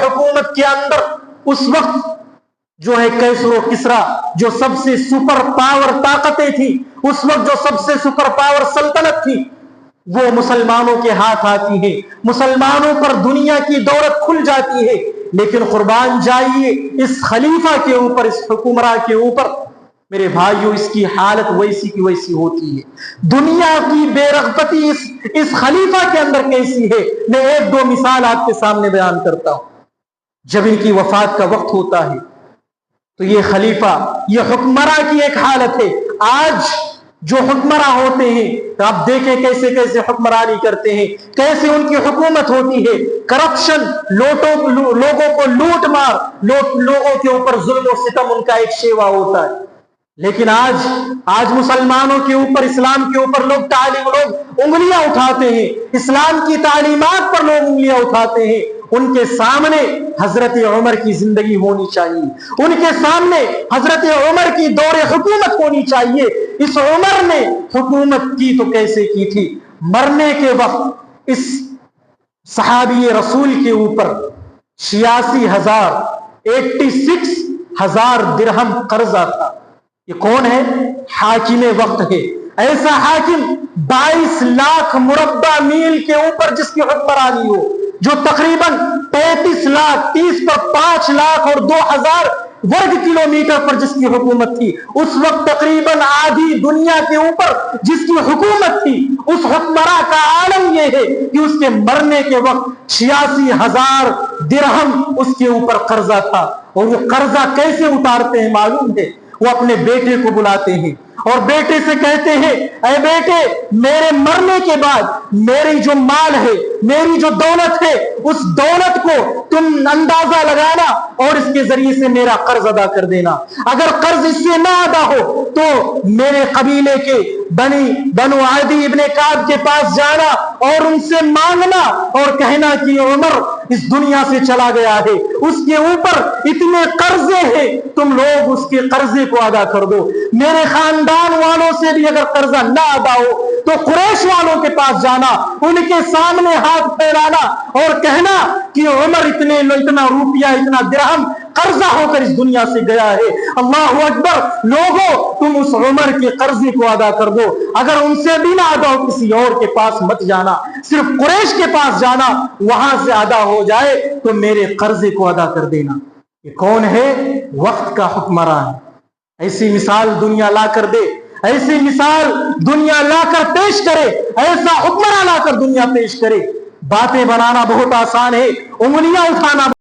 حکومت کے اندر اس وقت جو ہے کیسر و کسرا جو سب سے سپر پاور طاقتیں تھی، اس وقت جو سب سے سپر پاور سلطنت تھی، وہ مسلمانوں کے ہاتھ آتی ہے، مسلمانوں پر دنیا کی دولت کھل جاتی ہے۔ لیکن قربان جائیے اس خلیفہ کے اوپر، اس حکمراں کے اوپر میرے بھائیوں اس کی حالت ویسی کی ویسی ہوتی ہے۔ دنیا کی بے رغبتی اس خلیفہ کے اندر کیسی ہے، میں ایک دو مثال آپ کے سامنے بیان کرتا ہوں۔ جب ان کی وفات کا وقت ہوتا ہے تو یہ خلیفہ، یہ حکمراں کی ایک حالت ہے۔ آج جو حکمراں ہوتے ہیں تو آپ دیکھیں کیسے کیسے حکمرانی کرتے ہیں، کیسے ان کی حکومت ہوتی ہے، کرپشن، لوگوں کو لوٹ مار، لوگوں کے اوپر ظلم و ستم ان کا ایک شیوا ہوتا ہے۔ لیکن آج مسلمانوں کے اوپر، اسلام کے اوپر لوگ انگلیاں اٹھاتے ہیں، اسلام کی تعلیمات پر لوگ انگلیاں اٹھاتے ہیں۔ ان کے سامنے حضرت عمر کی زندگی ہونی چاہیے، ان کے سامنے حضرت عمر کی دور حکومت ہونی چاہیے۔ اس عمر نے حکومت کی تو کیسے کی تھی؟ مرنے کے وقت اس صحابی رسول کے اوپر 86,000 درہم قرضہ تھا۔ یہ کون ہے؟ حاکم وقت ہے، ایسا حاکم 22 لاکھ مربع میل کے اوپر جس کی حکمرانی ہو، جو تقریباً 33 لاکھ 30 پر 5 لاکھ اور 2000 ورگ کلومیٹر پر جس کی حکومت تھی، اس وقت تقریباً آدھی دنیا کے اوپر جس کی حکومت تھی، اس حکمراں کا عالم یہ ہے کہ اس کے مرنے کے وقت 86,000 درہم اس کے اوپر قرضہ تھا۔ اور وہ قرضہ کیسے اتارتے ہیں معلوم ہے؟ وہ اپنے بیٹے کو بلاتے ہیں اور بیٹے سے کہتے ہیں، اے بیٹے، میرے مرنے کے بعد میری جو مال ہے، میری جو دولت ہے، اس دولت کو تم اندازہ لگانا اور اس کے ذریعے سے میرا قرض ادا کر دینا۔ اگر قرض اس سے نہ ادا ہو تو میرے قبیلے کے بنو عدی ابن کعب کے پاس جانا اور ان سے مانگنا اور کہنا کہ عمر اس دنیا سے چلا گیا ہے، اس کے اوپر اتنے قرضے ہیں، تم لوگ اس کے قرضے کو ادا کر دو۔ میرے خاندان والوں سے بھی اگر قرضہ نہ ادا ہو تو قریش والوں کے پاس جانا، ان کے سامنے ہاتھ پھیلانا اور کہنا کہ عمر اتنا روپیہ، اتنا درہم قرضہ ہو کر اس دنیا سے گیا ہے۔ اللہ اکبر، لوگوں تم اس عمر کے قرضے کو ادا کر دو۔ اگر ان سے بھی نہ ادا ہو کسی اور کے پاس مت جانا، صرف قریش کے پاس جانا، وہاں سے ادا ہو جائے تو میرے قرضے کو ادا کر دینا۔ یہ کون ہے؟ وقت کا حکمراں ہے۔ ایسی مثال دنیا لا کر دے، ایسی مثال دنیا لا کر پیش کرے، ایسا حکمراں لا کر دنیا پیش کرے۔ باتیں بنانا بہت آسان ہے، انگلیاں اٹھانا